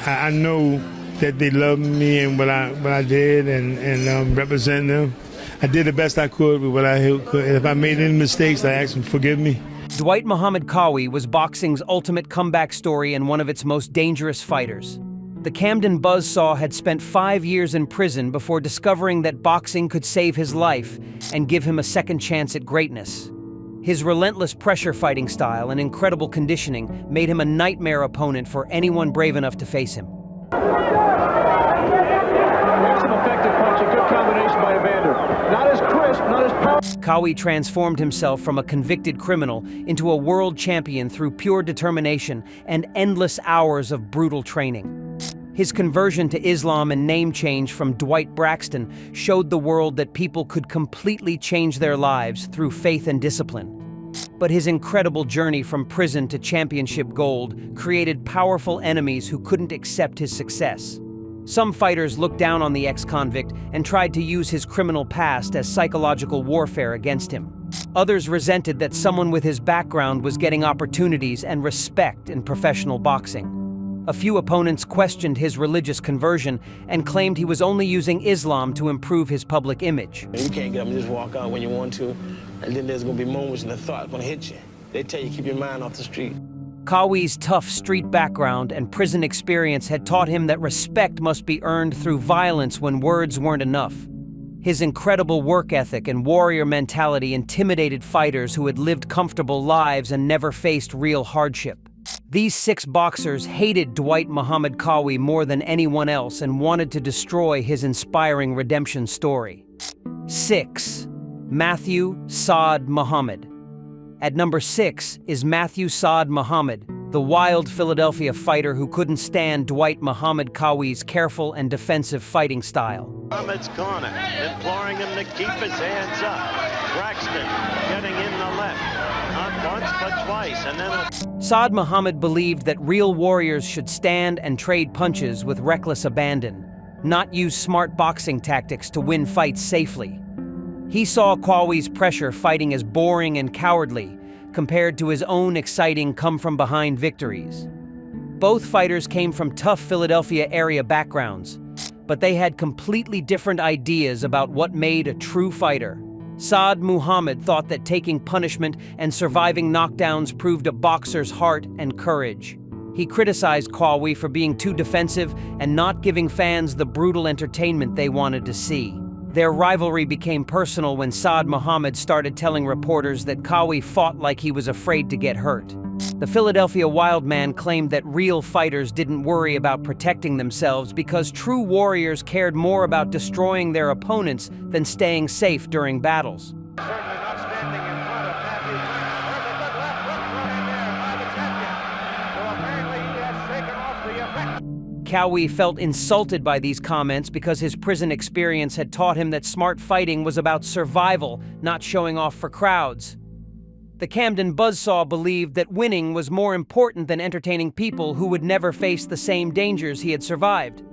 I know that they love me and what I did and represent them. I did the best I could with what I could. And if I made any mistakes, I ask them to forgive me. Dwight Muhammad Qawi was boxing's ultimate comeback story and one of its most dangerous fighters. The Camden buzzsaw had spent 5 years in prison before discovering that boxing could save his life and give him a second chance at greatness. His relentless pressure fighting style and incredible conditioning made him a nightmare opponent for anyone brave enough to face him. Some effective punch, a good combination by Evander. Not as crisp, not as powerful. Qawi transformed himself from a convicted criminal into a world champion through pure determination and endless hours of brutal training. His conversion to Islam and name change from Dwight Braxton showed the world that people could completely change their lives through faith and discipline. But his incredible journey from prison to championship gold created powerful enemies who couldn't accept his success. Some fighters looked down on the ex-convict and tried to use his criminal past as psychological warfare against him. Others resented that someone with his background was getting opportunities and respect in professional boxing. A few opponents questioned his religious conversion and claimed he was only using Islam to improve his public image. You can't get up and just walk out when you want to, and then there's going to be moments when the thought's going to hit you. They tell you keep your mind off the street. Qawi's tough street background and prison experience had taught him that respect must be earned through violence when words weren't enough. His incredible work ethic and warrior mentality intimidated fighters who had lived comfortable lives and never faced real hardship. These 6 boxers hated Dwight Muhammad Qawi more than anyone else and wanted to destroy his inspiring redemption story. 6. Matthew Saad Muhammad. At number 6 is Matthew Saad Muhammad, the wild Philadelphia fighter who couldn't stand Dwight Muhammad Qawi's careful and defensive fighting style. Muhammad's corner, imploring him to keep his hands up. Braxton getting in the left. Not once, but twice, and then Saad Muhammad believed that real warriors should stand and trade punches with reckless abandon, not use smart boxing tactics to win fights safely. He saw Qawi's pressure fighting as boring and cowardly compared to his own exciting come-from-behind victories. Both fighters came from tough Philadelphia area backgrounds, but they had completely different ideas about what made a true fighter. Saad Muhammad thought that taking punishment and surviving knockdowns proved a boxer's heart and courage. He criticized Qawi for being too defensive and not giving fans the brutal entertainment they wanted to see. Their rivalry became personal when Saad Muhammad started telling reporters that Qawi fought like he was afraid to get hurt. The Philadelphia Wild Man claimed that real fighters didn't worry about protecting themselves because true warriors cared more about destroying their opponents than staying safe during battles. Certainly not standing in front of Matthew. There's a good left hook put in there by the champion. So apparently he has shaken off the effect. Qawi felt insulted by these comments because his prison experience had taught him that smart fighting was about survival, not showing off for crowds. The Camden buzzsaw believed that winning was more important than entertaining people who would never face the same dangers he had survived.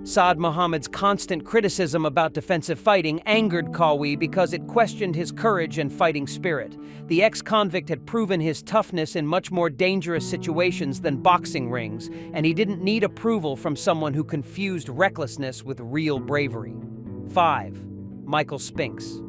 Saad Muhammad's constant criticism about defensive fighting angered Qawi because it questioned his courage and fighting spirit. The ex-convict had proven his toughness in much more dangerous situations than boxing rings, and he didn't need approval from someone who confused recklessness with real bravery. 5. Michael Spinks.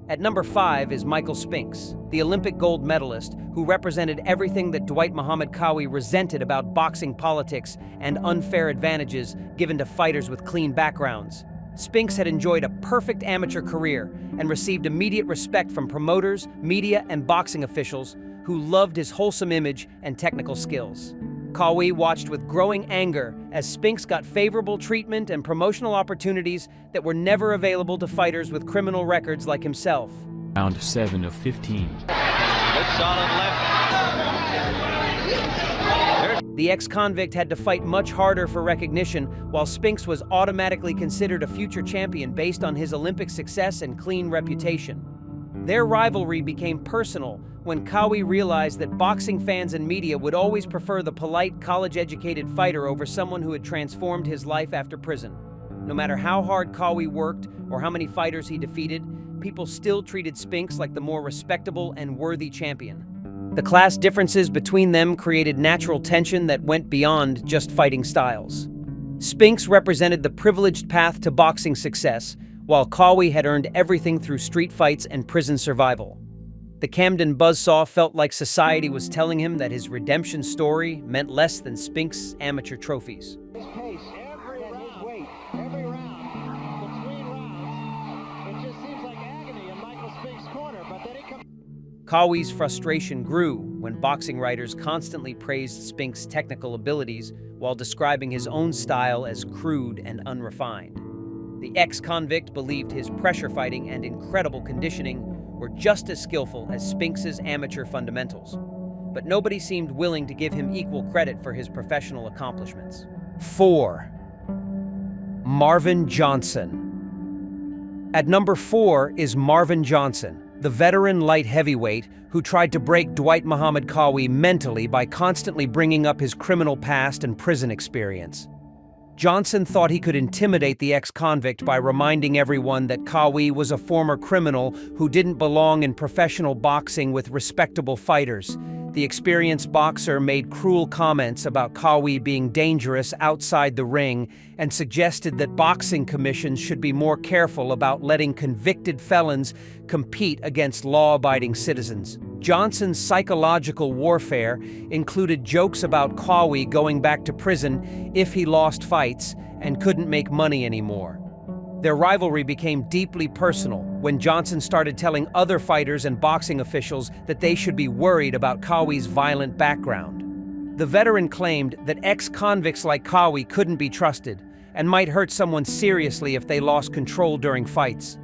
At number 5 is Michael Spinks, the Olympic gold medalist who represented everything that Dwight Muhammad Qawi resented about boxing politics and unfair advantages given to fighters with clean backgrounds. Spinks had enjoyed a perfect amateur career and received immediate respect from promoters, media, and boxing officials who loved his wholesome image and technical skills. Qawi watched with growing anger as Spinks got favorable treatment and promotional opportunities that were never available to fighters with criminal records like himself. Round 7 of 15. good solid left. The ex-convict had to fight much harder for recognition, while Spinks was automatically considered a future champion based on his Olympic success and clean reputation. Their rivalry became personal when Qawi realized that boxing fans and media would always prefer the polite, college-educated fighter over someone who had transformed his life after prison. No matter how hard Qawi worked or how many fighters he defeated, people still treated Spinks like the more respectable and worthy champion. The class differences between them created natural tension that went beyond just fighting styles. Spinks represented the privileged path to boxing success, while Qawi had earned everything through street fights and prison survival. The Camden buzzsaw felt like society was telling him that his redemption story meant less than Spinks' amateur trophies. His pace, every round, between rounds, it just seems like agony in Michael Spink's corner, but then he comes. Qawi's frustration grew when boxing writers constantly praised Spinks' technical abilities while describing his own style as crude and unrefined. The ex-convict believed his pressure fighting and incredible conditioning were just as skillful as Spinks' amateur fundamentals, but nobody seemed willing to give him equal credit for his professional accomplishments. 4. Marvin Johnson. At number 4 is Marvin Johnson, the veteran light heavyweight who tried to break Dwight Muhammad Qawi mentally by constantly bringing up his criminal past and prison experience. Johnson thought he could intimidate the ex-convict by reminding everyone that Qawi was a former criminal who didn't belong in professional boxing with respectable fighters. The experienced boxer made cruel comments about Qawi being dangerous outside the ring and suggested that boxing commissions should be more careful about letting convicted felons compete against law-abiding citizens. Johnson's psychological warfare included jokes about Qawi going back to prison if he lost fights and couldn't make money anymore. Their rivalry became deeply personal when Johnson started telling other fighters and boxing officials that they should be worried about Qawi's violent background. The veteran claimed that ex-convicts like Qawi couldn't be trusted and might hurt someone seriously if they lost control during fights.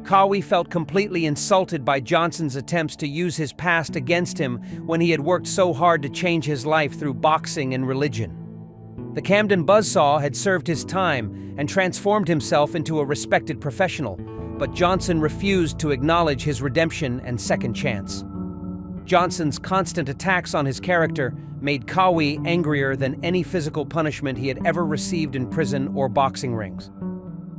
Qawi felt completely insulted by Johnson's attempts to use his past against him when he had worked so hard to change his life through boxing and religion. The Camden buzzsaw had served his time and transformed himself into a respected professional, but Johnson refused to acknowledge his redemption and second chance. Johnson's constant attacks on his character made Qawi angrier than any physical punishment he had ever received in prison or boxing rings.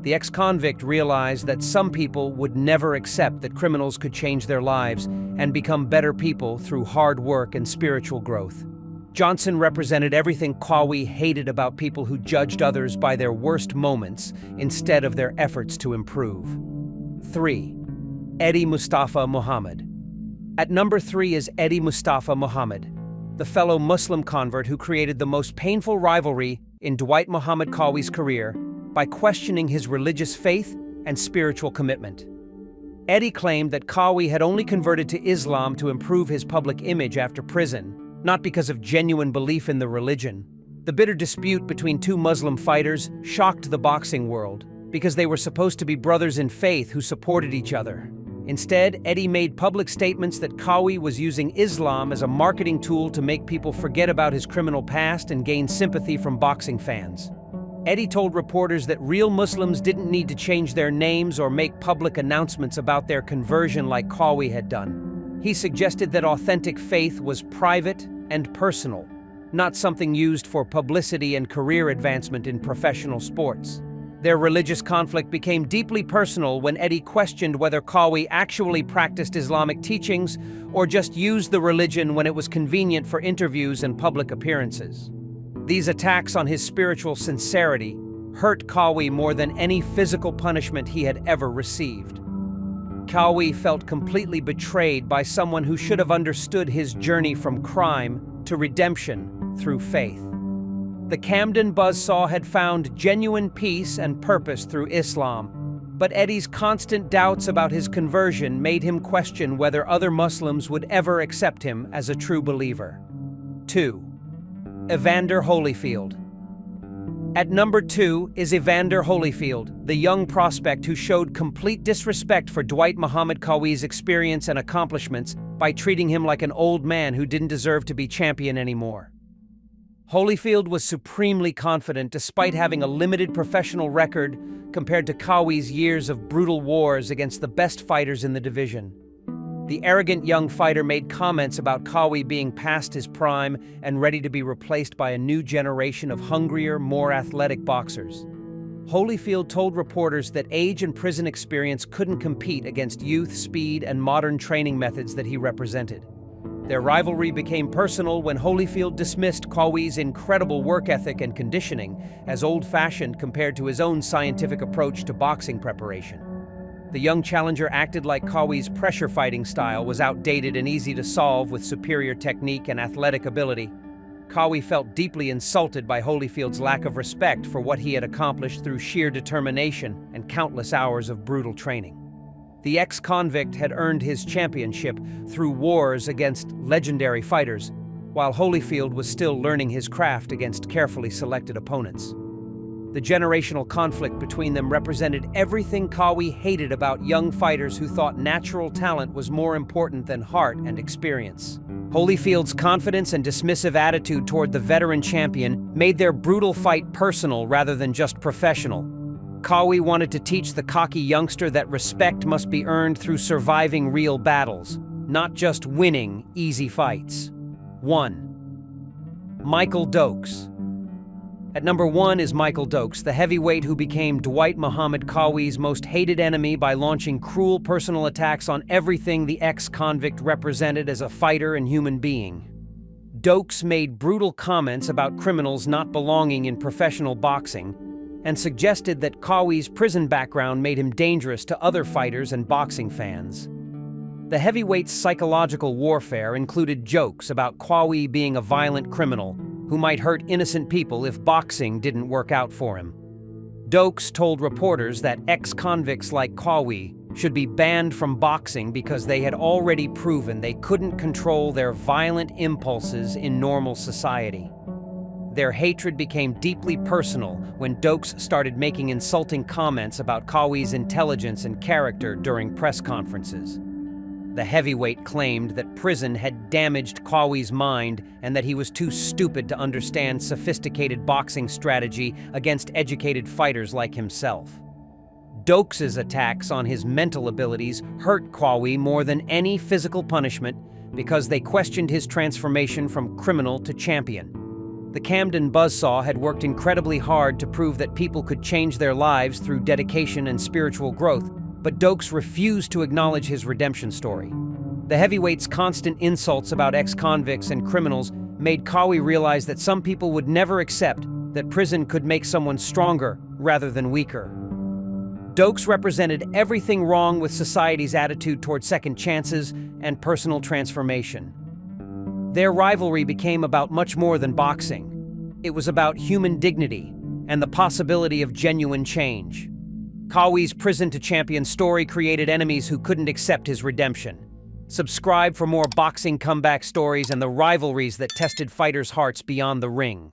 The ex-convict realized that some people would never accept that criminals could change their lives and become better people through hard work and spiritual growth. Johnson represented everything Qawi hated about people who judged others by their worst moments instead of their efforts to improve. 3. Eddie Mustafa Muhammad. At number 3 is Eddie Mustafa Muhammad, the fellow Muslim convert who created the most painful rivalry in Dwight Muhammad Qawi's career by questioning his religious faith and spiritual commitment. Eddie claimed that Qawi had only converted to Islam to improve his public image after prison, not because of genuine belief in the religion. The bitter dispute between two Muslim fighters shocked the boxing world because they were supposed to be brothers in faith who supported each other. Instead, Eddie made public statements that Qawi was using Islam as a marketing tool to make people forget about his criminal past and gain sympathy from boxing fans. Eddie told reporters that real Muslims didn't need to change their names or make public announcements about their conversion like Qawi had done. He suggested that authentic faith was private and personal, not something used for publicity and career advancement in professional sports. Their religious conflict became deeply personal when Eddie questioned whether Qawi actually practiced Islamic teachings or just used the religion when it was convenient for interviews and public appearances. These attacks on his spiritual sincerity hurt Qawi more than any physical punishment he had ever received. Qawi felt completely betrayed by someone who should have understood his journey from crime to redemption through faith. The Camden buzzsaw had found genuine peace and purpose through Islam, but Eddie's constant doubts about his conversion made him question whether other Muslims would ever accept him as a true believer. 2. Evander Holyfield. At number 2 is Evander Holyfield, the young prospect who showed complete disrespect for Dwight Muhammad Qawi's experience and accomplishments by treating him like an old man who didn't deserve to be champion anymore. Holyfield was supremely confident despite having a limited professional record compared to Qawi's years of brutal wars against the best fighters in the division. The arrogant young fighter made comments about Qawi being past his prime and ready to be replaced by a new generation of hungrier, more athletic boxers. Holyfield told reporters that age and prison experience couldn't compete against youth, speed, and modern training methods that he represented. Their rivalry became personal when Holyfield dismissed Qawi's incredible work ethic and conditioning as old-fashioned compared to his own scientific approach to boxing preparation. The young challenger acted like Qawi's pressure fighting style was outdated and easy to solve with superior technique and athletic ability. Qawi felt deeply insulted by Holyfield's lack of respect for what he had accomplished through sheer determination and countless hours of brutal training. The ex-convict had earned his championship through wars against legendary fighters, while Holyfield was still learning his craft against carefully selected opponents. The generational conflict between them represented everything Qawi hated about young fighters who thought natural talent was more important than heart and experience. Holyfield's confidence and dismissive attitude toward the veteran champion made their brutal fight personal rather than just professional. Qawi wanted to teach the cocky youngster that respect must be earned through surviving real battles, not just winning easy fights. 1. Michael Dokes. At number 1 is Michael Dokes, the heavyweight who became Dwight Muhammad Qawi's most hated enemy by launching cruel personal attacks on everything the ex-convict represented as a fighter and human being. Dokes made brutal comments about criminals not belonging in professional boxing and suggested that Qawi's prison background made him dangerous to other fighters and boxing fans. The heavyweight's psychological warfare included jokes about Qawi being a violent criminal who might hurt innocent people if boxing didn't work out for him. Dokes told reporters that ex-convicts like Qawi should be banned from boxing because they had already proven they couldn't control their violent impulses in normal society. Their hatred became deeply personal when Dokes started making insulting comments about Qawi's intelligence and character during press conferences. The heavyweight claimed that prison had damaged Qawi's mind and that he was too stupid to understand sophisticated boxing strategy against educated fighters like himself. Dokes' attacks on his mental abilities hurt Qawi more than any physical punishment because they questioned his transformation from criminal to champion. The Camden buzzsaw had worked incredibly hard to prove that people could change their lives through dedication and spiritual growth, but Dokes refused to acknowledge his redemption story. The heavyweight's constant insults about ex-convicts and criminals made Qawi realize that some people would never accept that prison could make someone stronger rather than weaker. Dokes represented everything wrong with society's attitude toward second chances and personal transformation. Their rivalry became about much more than boxing. It was about human dignity and the possibility of genuine change. Qawi's prison to champion story created enemies who couldn't accept his redemption. Subscribe for more boxing comeback stories and the rivalries that tested fighters' hearts beyond the ring.